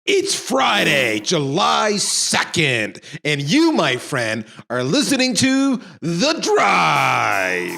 It's Friday, July 2nd, and you, my friend, are listening to The Drive.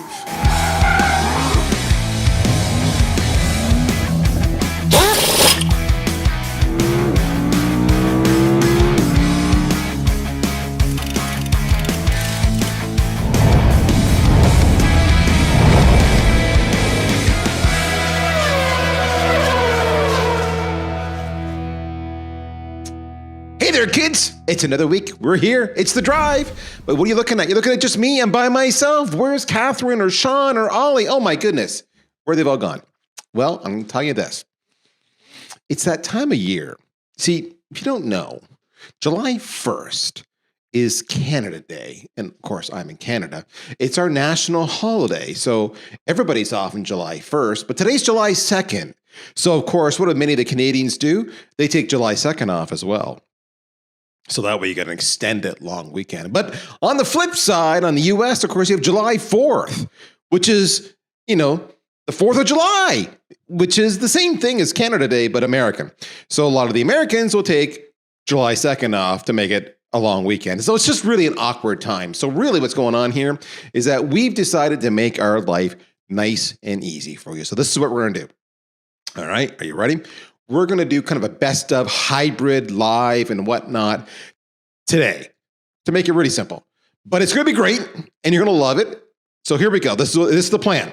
Hey there, kids. It's another week. We're here. It's The Drive. But what are you looking at? You're looking at just me. I'm by myself. Where's Catherine or Sean or Ollie? Oh, my goodness. Where they've all gone? Well, I'm going to tell you this. It's that time of year. See, if you don't know, July 1st is Canada Day. And, of course, I'm in Canada. It's our national holiday. So everybody's off on July 1st. But today's July 2nd. So, of course, what do many of the Canadians do? They take July 2nd off as well. So that way you get an extended long weekend. But on the flip side, on the US, of course, you have July 4th, which is, the 4th of July, which is the same thing as Canada Day, but American. So a lot of the Americans will take July 2nd off to make it a long weekend. So it's just really an awkward time. So really what's going on here is that we've decided to make our life nice and easy for you. So this is what we're going to do. All right. Are you ready? We're going to do kind of a best of hybrid live and whatnot today to make it really simple. But it's going to be great and you're going to love it. So here we go. This is the plan.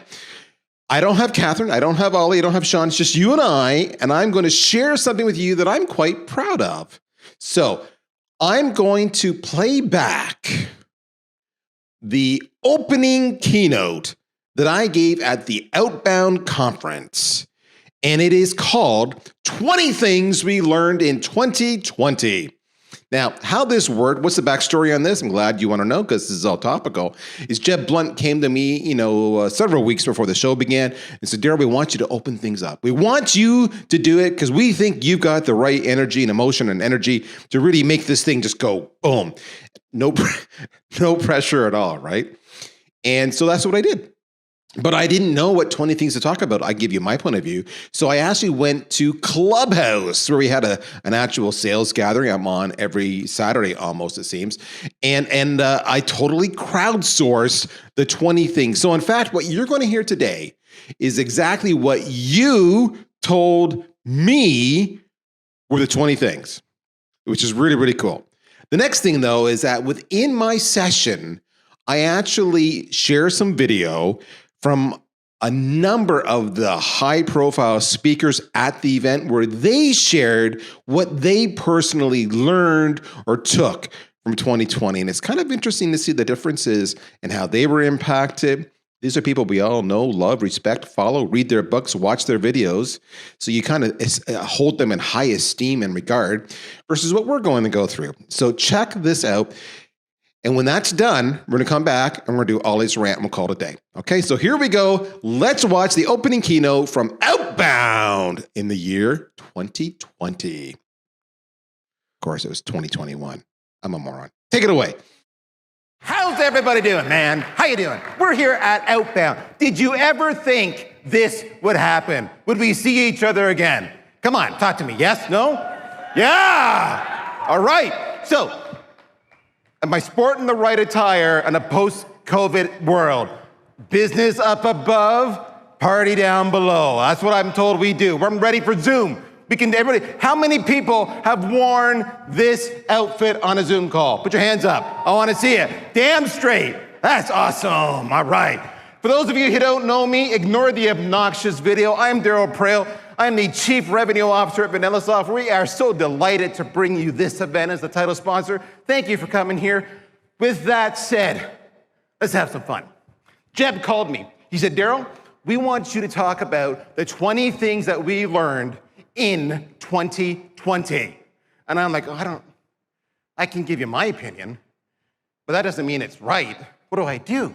I don't have Catherine. I don't have Ollie. I don't have Sean. It's just you and I'm going to share something with you that I'm quite proud of. So I'm going to play back the opening keynote that I gave at the Outbound conference. And it is called 20 Things We Learned in 2020. Now, how this worked, what's the backstory on this? I'm glad you want to know because this is all topical. Is Jeb Blunt came to me, several weeks before the show began and said, Darryl, we want you to open things up. We want you to do it because we think you've got the right energy and emotion and energy to really make this thing just go boom. No pressure at all, right? And so that's what I did. But I didn't know what 20 things to talk about. I give you my point of view. So I actually went to Clubhouse where we had an actual sales gathering. I'm on every Saturday almost, it seems. And I totally crowdsourced the 20 things. So in fact, what you're going to hear today is exactly what you told me were the 20 things, which is really, really cool. The next thing, though, is that within my session, I actually share some video from a number of the high-profile speakers at the event where they shared what they personally learned or took from 2020. And it's kind of interesting to see the differences and how they were impacted. These are people we all know, love, respect, follow, read their books, watch their videos. So you kind of hold them in high esteem and regard versus what we're going to go through. So check this out. And when that's done, we're going to come back and we're going to do Ollie's rant and we'll call it a day. Okay, so here we go. Let's watch the opening keynote from Outbound in the year 2020. Of course, it was 2021. I'm a moron. Take it away. How's everybody doing, man? How you doing? We're here at Outbound. Did you ever think this would happen? Would we see each other again? Come on, talk to me. Yes? No? Yeah! All right. So, am I sporting the right attire in a post-COVID world? Business up above, party down below. That's what I'm told we do. I'm ready for Zoom. Everybody, how many people have worn this outfit on a Zoom call? Put your hands up. I want to see it. Damn straight. That's awesome. All right. For those of you who don't know me, ignore the obnoxious video. I'm Darryl Praill. I'm the Chief Revenue Officer at VanillaSoft. We are so delighted to bring you this event as the title sponsor. Thank you for coming here. With that said, let's have some fun. Jeb called me. He said, Darryl, we want you to talk about the 20 things that we learned in 2020. And I'm like, I can give you my opinion, but that doesn't mean it's right. What do I do?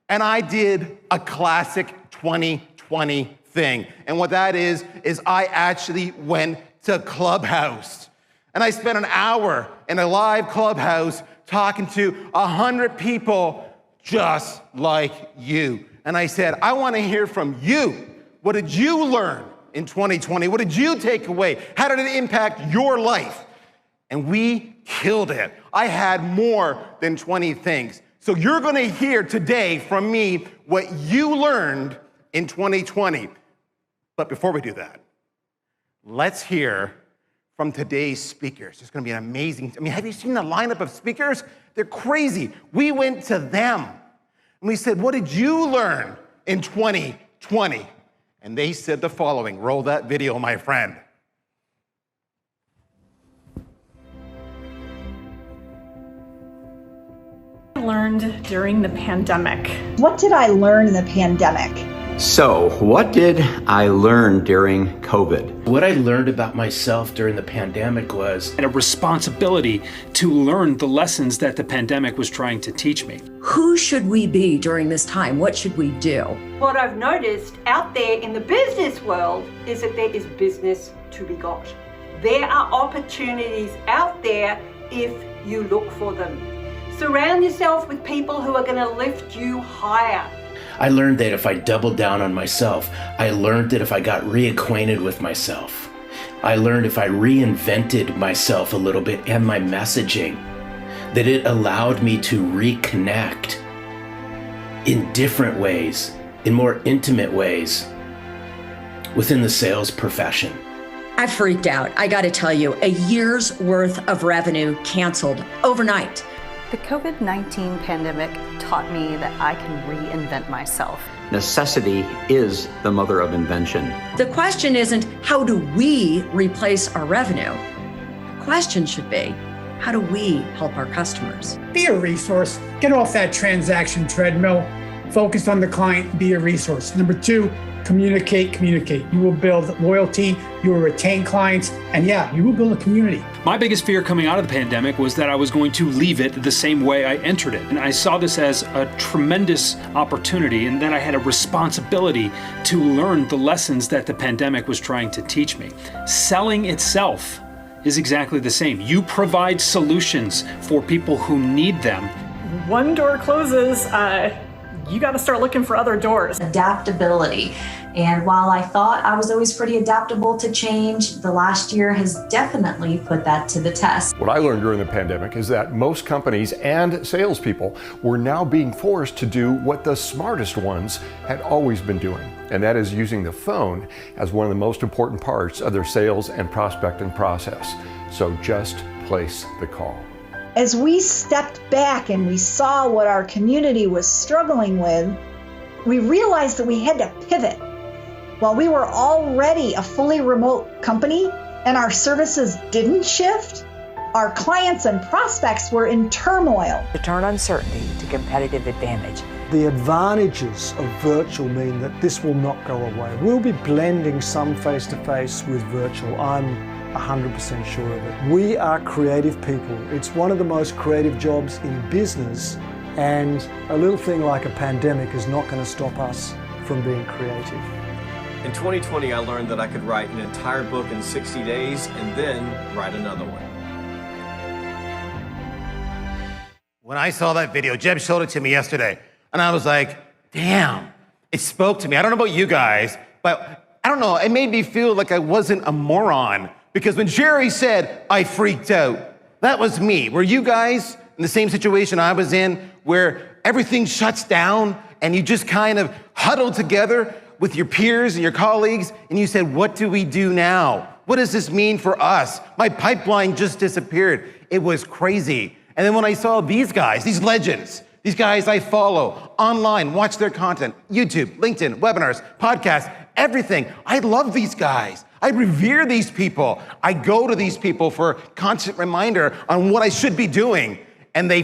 And I did a classic 2020 thing. And what that is I actually went to Clubhouse. And I spent an hour in a live Clubhouse talking to 100 people just like you. And I said, I want to hear from you. What did you learn in 2020? What did you take away? How did it impact your life? And we killed it. I had more than 20 things. So you're gonna hear today from me what you learned in 2020. But before we do that, let's hear from today's speakers. It's gonna be an amazing, have you seen the lineup of speakers? They're crazy. We went to them and we said, what did you learn in 2020? And they said the following. Roll that video, my friend. I learned during the pandemic. What did I learn in the pandemic? So, what did I learn during COVID? What I learned about myself during the pandemic was a responsibility to learn the lessons that the pandemic was trying to teach me. Who should we be during this time? What should we do? What I've noticed out there in the business world is that there is business to be got. There are opportunities out there if you look for them. Surround yourself with people who are going to lift you higher. I learned that if I doubled down on myself, I learned that if I got reacquainted with myself, I learned if I reinvented myself a little bit and my messaging, that it allowed me to reconnect in different ways, in more intimate ways within the sales profession. I freaked out. I got to tell you, a year's worth of revenue canceled overnight. The COVID-19 pandemic taught me that I can reinvent myself. Necessity is the mother of invention. The question isn't, how do we replace our revenue? The question should be, how do we help our customers? Be a resource. Get off that transaction treadmill. Focus on the client, be a resource. Number two, communicate. You will build loyalty, you will retain clients, and yeah, you will build a community. My biggest fear coming out of the pandemic was that I was going to leave it the same way I entered it. And I saw this as a tremendous opportunity, and then I had a responsibility to learn the lessons that the pandemic was trying to teach me. Selling itself is exactly the same. You provide solutions for people who need them. One door closes, you got to start looking for other doors. Adaptability. And while I thought I was always pretty adaptable to change, the last year has definitely put that to the test. What I learned during the pandemic is that most companies and salespeople were now being forced to do what the smartest ones had always been doing, and that is using the phone as one of the most important parts of their sales and prospecting process. So just place the call. As we stepped back and we saw what our community was struggling with, we realized that we had to pivot. While we were already a fully remote company and our services didn't shift, our clients and prospects were in turmoil. To turn uncertainty to competitive advantage. The advantages of virtual mean that this will not go away. We'll be blending some face-to-face with virtual. I'm 100% sure of it. We are creative people. It's one of the most creative jobs in business, and a little thing like a pandemic is not going to stop us from being creative. In 2020, I learned that I could write an entire book in 60 days and then write another one. When I saw that video, Jeb showed it to me yesterday, and I was like, damn, it spoke to me. I don't know about you guys, but I don't know, it made me feel like I wasn't a moron. Because when Jerry said, I freaked out, that was me. Were you guys in the same situation I was in, where everything shuts down and you just kind of huddle together with your peers and your colleagues, and you said, what do we do now? What does this mean for us? My pipeline just disappeared. It was crazy. And then when I saw these guys, these legends, these guys I follow online, watch their content, YouTube, LinkedIn, webinars, podcasts, everything. I love these guys. I revere these people. I go to these people for constant reminder on what I should be doing. And they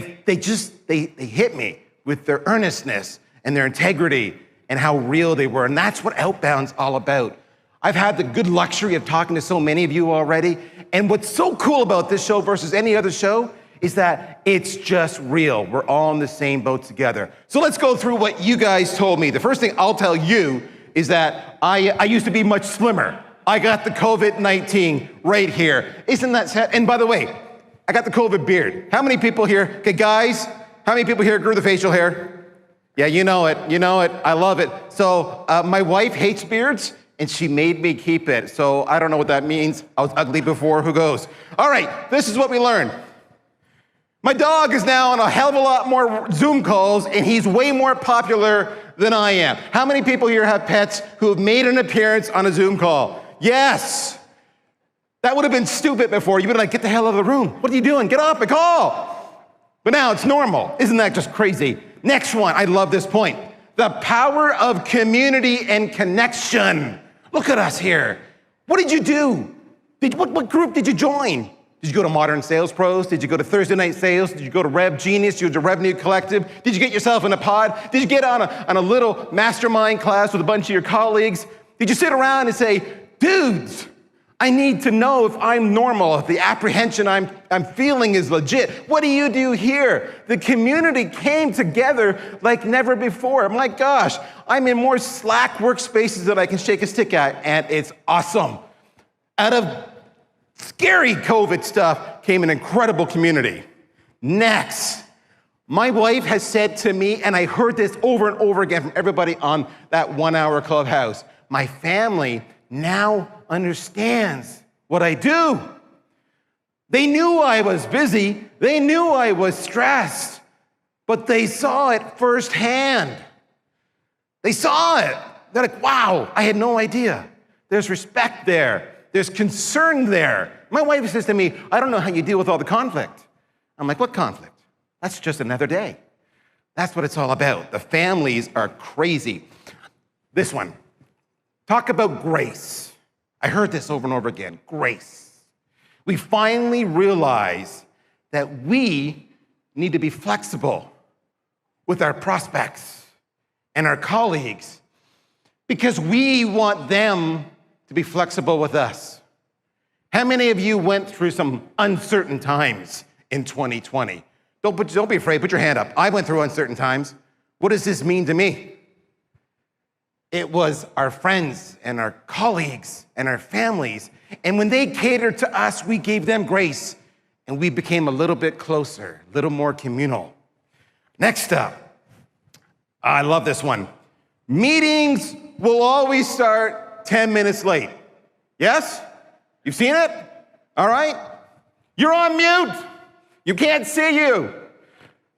hit me with their earnestness and their integrity and how real they were. And that's what Outbound's all about. I've had the good luxury of talking to so many of you already. And what's so cool about this show versus any other show is that it's just real. We're all in the same boat together. So let's go through what you guys told me. The first thing I'll tell you is that I used to be much slimmer. I got the COVID-19 right here. Isn't that sad? And by the way, I got the COVID beard. How many people here, okay guys, how many people here grew the facial hair? Yeah, you know it, I love it. So my wife hates beards, and she made me keep it. So I don't know what that means. I was ugly before, who goes? All right, this is what we learned. My dog is now on a hell of a lot more Zoom calls, and he's way more popular than I am. How many people here have pets who have made an appearance on a Zoom call? Yes. That would have been stupid before. You'd be like, get the hell out of the room. What are you doing? Get off the call. But now it's normal. Isn't that just crazy? Next one, I love this point. The power of community and connection. Look at us here. What did you do? What group did you join? Did you go to Modern Sales Pros? Did you go to Thursday Night Sales? Did you go to Rev Genius? Did you go to Revenue Collective? Did you get yourself in a pod? Did you get on a little mastermind class with a bunch of your colleagues? Did you sit around and say, dudes, I need to know if I'm normal, if the apprehension I'm feeling is legit. What do you do here? The community came together like never before. My gosh, I'm in more Slack workspaces that I can shake a stick at, and it's awesome. Out of scary COVID stuff came an incredible community. Next, my wife has said to me, and I heard this over and over again from everybody on that 1 hour Clubhouse, my family now understands what I do. They knew I was busy. They knew I was stressed, but they saw it firsthand. They saw it. They're like, wow, I had no idea. There's respect there. There's concern there. My wife says to me, I don't know how you deal with all the conflict. I'm like, what conflict? That's just another day. That's what it's all about. The families are crazy. This one. Talk about grace. I heard this over and over again, grace. We finally realize that we need to be flexible with our prospects and our colleagues because we want them to be flexible with us. How many of you went through some uncertain times in 2020? Don't be afraid, put your hand up. I went through uncertain times. What does this mean to me? It was our friends and our colleagues and our families. And when they catered to us, we gave them grace and we became a little bit closer, a little more communal. Next up, I love this one. Meetings will always start 10 minutes late. Yes? You've seen it? All right. You're on mute. You can't see you.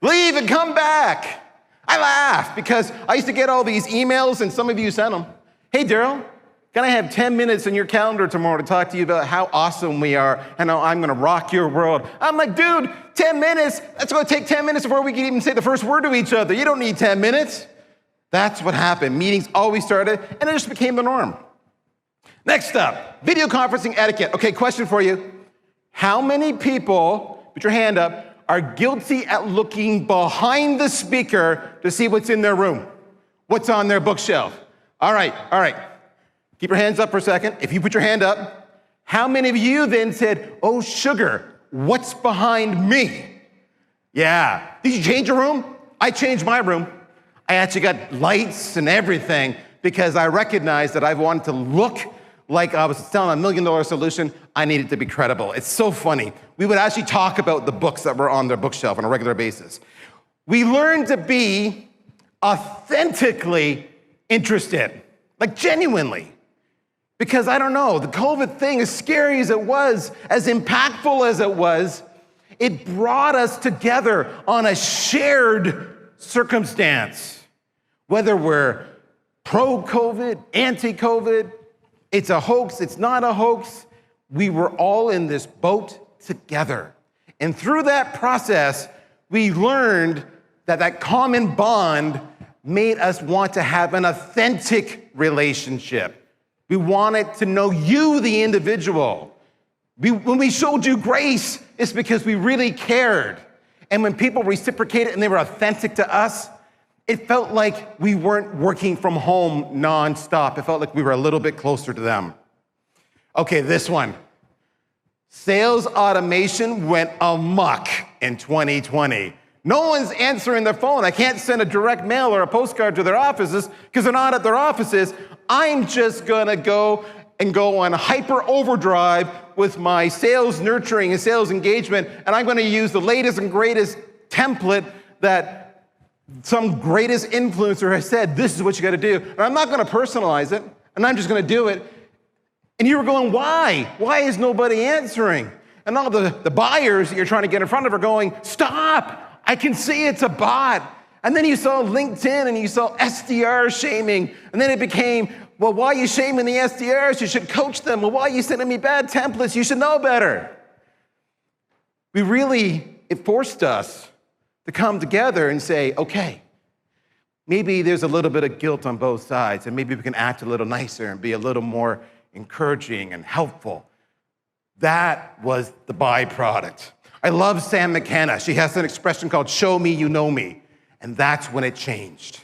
Leave and come back. I laugh because I used to get all these emails, and some of you sent them. Hey, Darryl, can I have 10 minutes in your calendar tomorrow to talk to you about how awesome we are and how I'm going to rock your world? I'm like, dude, 10 minutes? That's going to take 10 minutes before we can even say the first word to each other. You don't need 10 minutes. That's what happened. Meetings always started, and it just became the norm. Next up, video conferencing etiquette. Okay, question for you. How many people, put your hand up, are guilty at looking behind the speaker to see what's in their room, what's on their bookshelf? All right. Keep your hands up for a second. If you put your hand up, how many of you then said, oh, sugar, what's behind me? Yeah. Did you change your room? I changed my room. I actually got lights and everything because I recognized that I wanted to look like I was selling $1 million solution. I needed to be credible. It's so funny. We would actually talk about the books that were on their bookshelf on a regular basis. We learned to be authentically interested, like genuinely. Because I don't know, the COVID thing, as scary as it was, as impactful as it was, it brought us together on a shared circumstance. Whether we're pro-COVID, anti-COVID, it's a hoax, it's not a hoax, we were all in this boat together. And through that process, we learned that common bond made us want to have an authentic relationship. We wanted to know you, the individual. When we showed you grace, it's because we really cared. And when people reciprocated and they were authentic to us, it felt like we weren't working from home nonstop. It felt like we were a little bit closer to them. Okay, this one. Sales automation went amok in 2020. No one's answering their phone. I can't send a direct mail or a postcard to their offices because they're not at their offices. I'm just gonna go on hyper overdrive with my sales nurturing and sales engagement, and I'm gonna use the latest and greatest template that some greatest influencer has said, this is what you gotta do. And I'm not gonna personalize it. and I'm just gonna do it. And you were going, why? Why is nobody answering? And all the buyers that you're trying to get in front of are going, stop, I can see it's a bot. And then you saw LinkedIn and you saw SDR shaming. And then it became, well, why are you shaming the SDRs? You should coach them. Well, why are you sending me bad templates? You should know better. It forced us to come together and say, okay, maybe there's a little bit of guilt on both sides, and maybe we can act a little nicer and be a little more encouraging and helpful. That was the byproduct. I love Sam McKenna. She has an expression called show me you know me. And that's when it changed.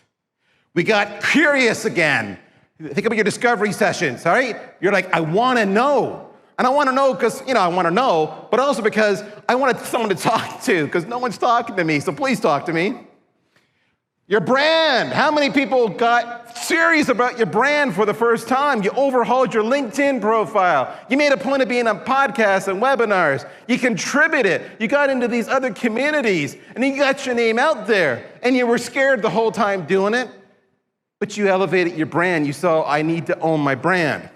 We got curious again. Think about your discovery sessions, all right? You're like, I wanna know. And I wanna know because, I wanna know, but also because I wanted someone to talk to, because no one's talking to me, so please talk to me. Your brand. How many people got serious about your brand for the first time? You overhauled your LinkedIn profile. You made a point of being on podcasts and webinars. You contributed. You got into these other communities, and then you got your name out there. And you were scared the whole time doing it, but you elevated your brand. You saw, I need to own my brand.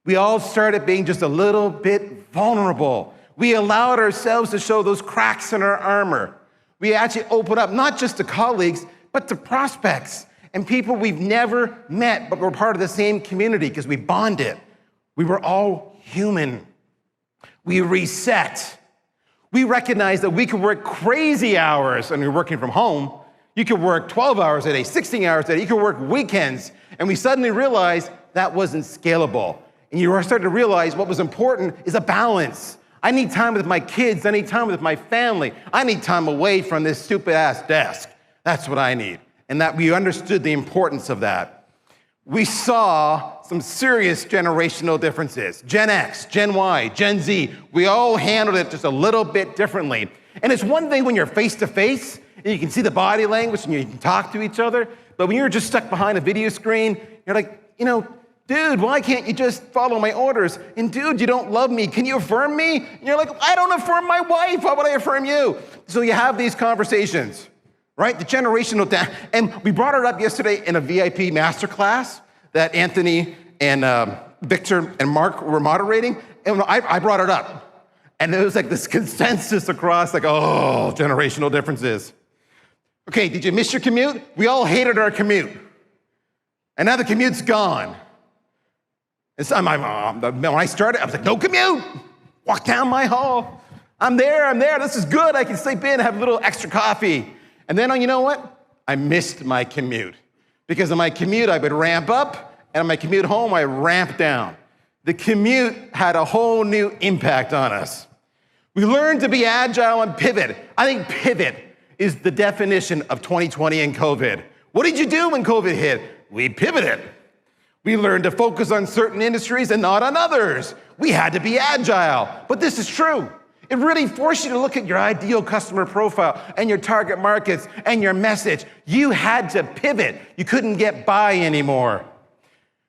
We all started being just a little bit vulnerable. We allowed ourselves to show those cracks in our armor. We actually opened up, not just to colleagues, but to prospects and people we've never met, but we're part of the same community because we bonded. We were all human. We reset. We recognized that we could work crazy hours and you're working from home. You could work 12 hours a day, 16 hours a day. You could work weekends. And we suddenly realized that wasn't scalable. And you started to realize what was important is a balance. I need time with my kids. I need time with my family. I need time away from this stupid ass desk. That's what I need. And that we understood the importance of that. We saw some serious generational differences. Gen X, Gen Y, Gen Z, we all handled it just a little bit differently. And it's one thing when you're face to face and you can see the body language and you can talk to each other, but when you're just stuck behind a video screen, you're like, dude, why can't you just follow my orders? And dude, you don't love me. Can you affirm me? And you're like, I don't affirm my wife. Why would I affirm you? So you have these conversations, right? The generational and we brought it up yesterday in a VIP masterclass that Anthony and Victor and Mark were moderating. And I brought it up. And there was like this consensus across generational differences. Okay, did you miss your commute? We all hated our commute. And now the commute's gone. And so when I started, I was like, no commute. Walk down my hall. I'm there. This is good. I can sleep in, have a little extra coffee. And then, you know what? I missed my commute. Because on my commute, I would ramp up, and on my commute home, I ramp down. The commute had a whole new impact on us. We learned to be agile and pivot. I think pivot is the definition of 2020 and COVID. What did you do when COVID hit? We pivoted. We learned to focus on certain industries and not on others. We had to be agile. But this is true. It really forced you to look at your ideal customer profile and your target markets and your message. You had to pivot. You couldn't get by anymore.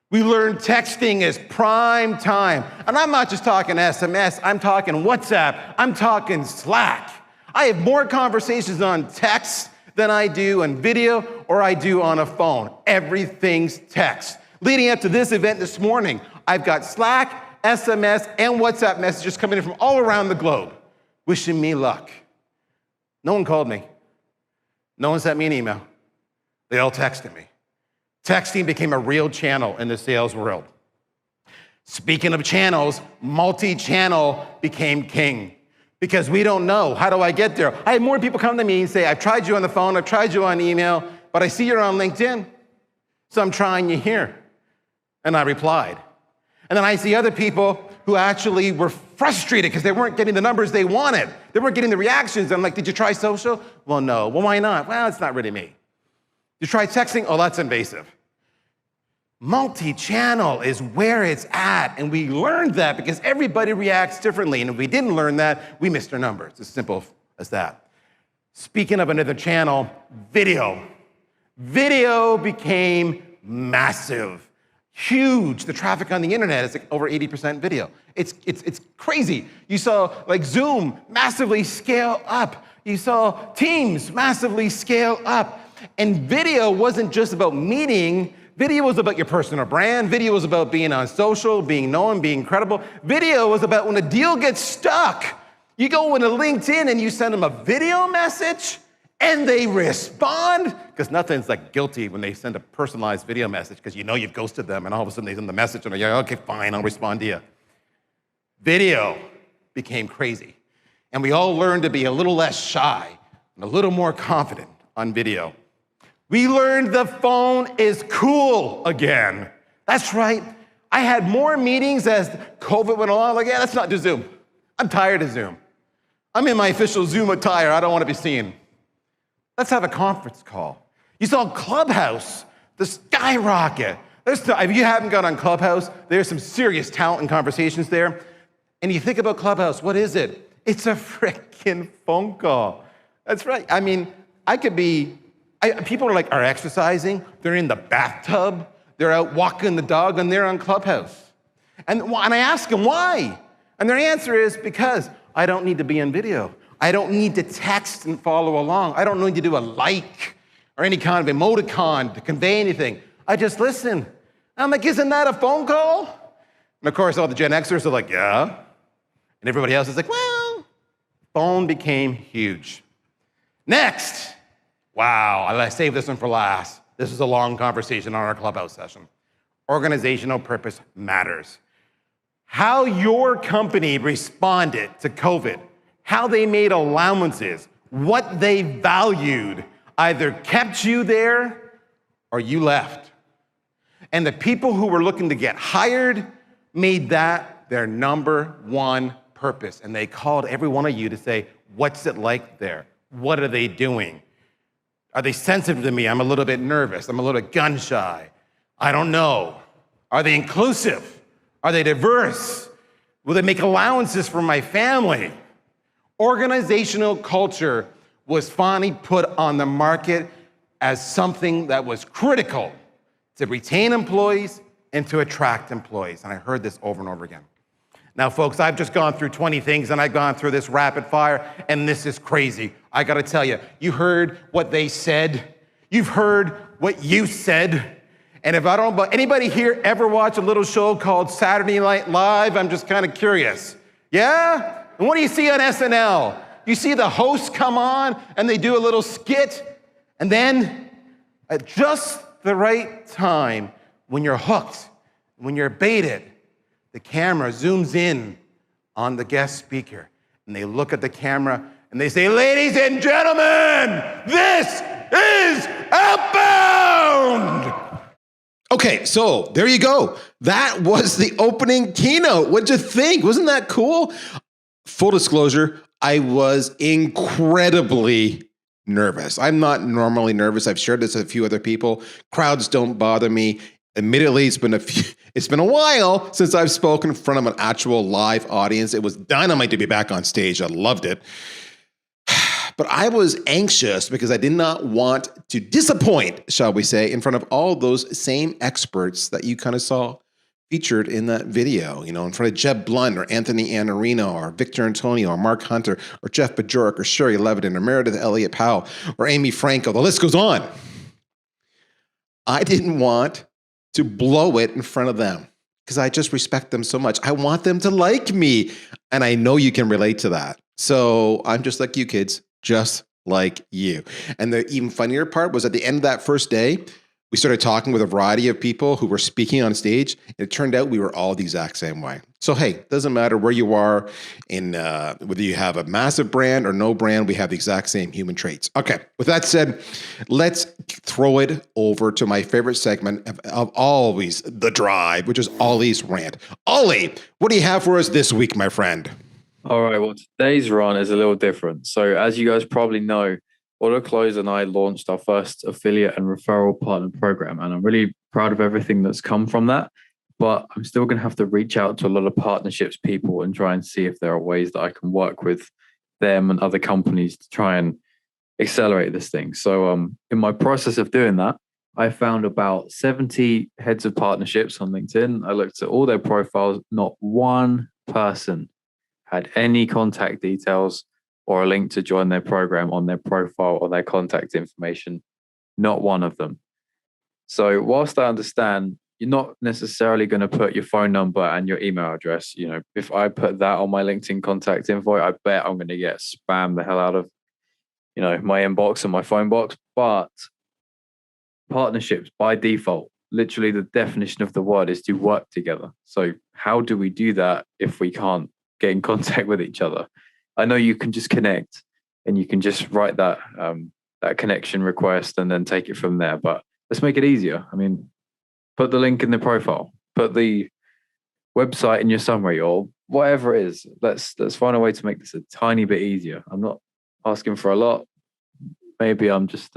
We learned texting is prime time. And I'm not just talking SMS, I'm talking WhatsApp, I'm talking Slack. I have more conversations on text than I do on video or I do on a phone. Everything's text. Leading up to this event this morning, I've got Slack, SMS, and WhatsApp messages coming in from all around the globe, wishing me luck. No one called me. No one sent me an email. They all texted me. Texting became a real channel in the sales world. Speaking of channels, multi-channel became king. Because we don't know, how do I get there? I had more people come to me and say, I've tried you on the phone, I've tried you on email, but I see you're on LinkedIn, so I'm trying you here. And I replied. And then I see other people who actually were frustrated because they weren't getting the numbers they wanted. They weren't getting the reactions. I'm like, did you try social? Well, no. Well, why not? Well, it's not really me. Did you try texting? Oh, that's invasive. Multi-channel is where it's at, and we learned that because everybody reacts differently, and if we didn't learn that, we missed our numbers. It's as simple as that. Speaking of another channel, video. Video became massive, huge. The traffic on the internet is like over 80% video. It's crazy. You saw like Zoom massively scale up. You saw Teams massively scale up. And video wasn't just about meeting. video was about your personal brand. Video was about being on social, being known, being credible. Video was about when a deal gets stuck, you go into LinkedIn and you send them a video message and they respond, because nothing's like guilty when they send a personalized video message because you know you've ghosted them and all of a sudden they send the message and you're like, okay, fine, I'll respond to you. Video became crazy. And we all learned to be a little less shy and a little more confident on video. We learned the phone is cool again. That's right. I had more meetings as COVID went along. Like, yeah, let's not do Zoom. I'm tired of Zoom. I'm in my official Zoom attire. I don't want to be seen. Let's have a conference call. You saw Clubhouse, the skyrocket. If you haven't gone on Clubhouse, there's some serious talent and conversations there. And you think about Clubhouse, what is it? It's a freaking phone call. That's right. I mean, people are exercising, they're in the bathtub, they're out walking the dog, and they're on Clubhouse. And I ask them why. And their answer is because I don't need to be on video. I don't need to text and follow along. I don't need to do a like or any kind of emoticon to convey anything. I just listen. And I'm like, isn't that a phone call? And of course, all the Gen Xers are like, yeah. And everybody else is like, well, phone became huge. Next. Wow, I saved this one for last. This is a long conversation on our Clubhouse session. Organizational purpose matters. How your company responded to COVID, how they made allowances, what they valued, either kept you there or you left. And the people who were looking to get hired made that their number one purpose. And they called every one of you to say, what's it like there? What are they doing? Are they sensitive to me? I'm a little bit nervous. I'm a little bit gun shy. I don't know. Are they inclusive? Are they diverse? Will they make allowances for my family? Organizational culture was finally put on the market as something that was critical to retain employees and to attract employees. And I heard this over and over again. Now, folks, I've just gone through 20 things and I've gone through this rapid fire, and this is crazy. I gotta tell you, you heard what they said. You've heard what you said. And if I don't, but anybody here ever watch a little show called Saturday Night Live? I'm just kind of curious. Yeah? And what do you see on SNL? You see the hosts come on and they do a little skit, and then at just the right time, when you're hooked, when you're baited, the camera zooms in on the guest speaker, and they look at the camera and they say, ladies and gentlemen, this is Outbound! Okay, so there you go. That was the opening keynote. What'd you think? Wasn't that cool? Full disclosure, I was incredibly nervous. I'm not normally nervous. I've shared this with a few other people. Crowds don't bother me. Admittedly, it's been a while since I've spoken in front of an actual live audience. It was dynamite to be back on stage. I loved it. But I was anxious because I did not want to disappoint, shall we say, in front of all those same experts that you kind of saw featured in that video, in front of Jeb Blunt or Anthony Iannarino or Victor Antonio or Mark Hunter or Jeff Bajorek or Sherry Levitin or Meredith Elliott Powell or Amy Franco. The list goes on. I didn't want to blow it in front of them because I just respect them so much. I want them to like me. And I know you can relate to that. So I'm just like you kids, just like you. And the even funnier part was at the end of that first day, we started talking with a variety of people who were speaking on stage. And it turned out we were all the exact same way. So, hey, doesn't matter where you are in whether you have a massive brand or no brand, we have the exact same human traits. Okay, with that said, let's throw it over to my favorite segment of always, The Drive, which is Ollie's Rant. Ollie, what do you have for us this week, my friend? All right, well, today's run is a little different. So as you guys probably know, AutoClose and I launched our first affiliate and referral partner program, and I'm really proud of everything that's come from that. But I'm still going to have to reach out to a lot of partnerships people and try and see if there are ways that I can work with them and other companies to try and accelerate this thing. So in my process of doing that, I found about 70 heads of partnerships on LinkedIn. I looked at all their profiles. Not one person had any contact details or a link to join their program on their profile or their contact information. Not one of them. So whilst I understand you're not necessarily going to put your phone number and your email address, you know, if I put that on my LinkedIn contact info, I bet I'm going to get spammed the hell out of, you know, my inbox and my phone box. But partnerships by default, literally the definition of the word is to work together. So how do we do that if we can't get in contact with each other? I know you can just connect and you can just write that that connection request and then take it from there. But let's make it easier. I mean, put the link in the profile, put the website in your summary, or whatever it is. Let's find a way to make this a tiny bit easier. I'm not asking for a lot. Maybe I'm just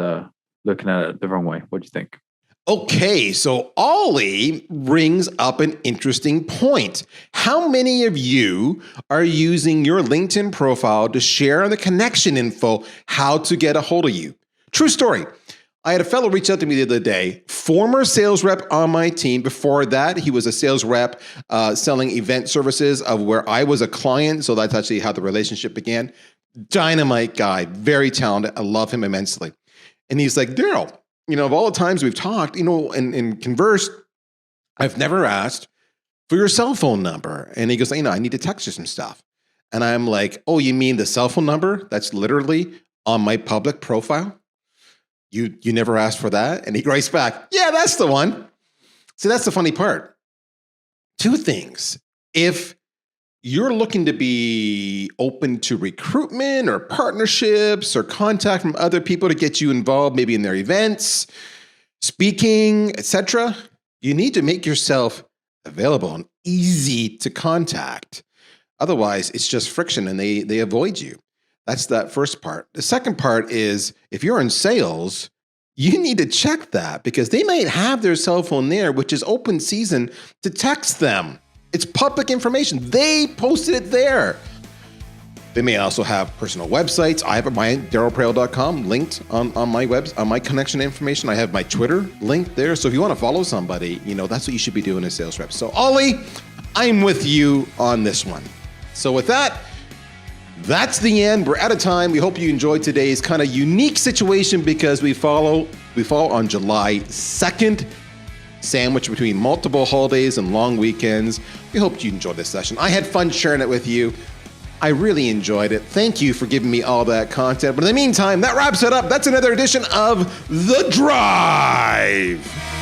looking at it the wrong way. What do you think? Okay, so Ollie brings up an interesting point. How many of you are using your LinkedIn profile to share the connection info, how to get a hold of you? True story. I had a fellow reach out to me the other day, former sales rep on my team. Before that, he was a sales rep selling event services of where I was a client. So that's actually how the relationship began. Dynamite guy, very talented. I love him immensely. And he's like, Darryl, you know, of all the times we've talked, you know, and conversed, I've never asked for your cell phone number. And he goes, you know, I need to text you some stuff. And I'm like, oh, you mean the cell phone number that's literally on my public profile? You never asked for that? And he writes back, yeah, that's the one. See, that's the funny part. Two things. If you're looking to be open to recruitment or partnerships or contact from other people to get you involved, maybe in their events, speaking, etc., you need to make yourself available and easy to contact. Otherwise, it's just friction and they avoid you. That's that first part. The second part is if you're in sales, you need to check that because they might have their cell phone there, which is open season to text them. It's public information. They posted it there. They may also have personal websites. I have my DarrylPraill.com linked on my connection information. I have my Twitter linked there. So if you want to follow somebody, you know, that's what you should be doing as sales reps. So Ollie, I'm with you on this one. So with that, that's the end. We're out of time. We hope you enjoyed today's kind of unique situation because we fall on July 2nd. Sandwich between multiple holidays and long weekends. We hope you enjoyed this session. I had fun sharing it with you. I really enjoyed it. Thank you for giving me all that content. But in the meantime, that wraps it up. That's another edition of The Drive.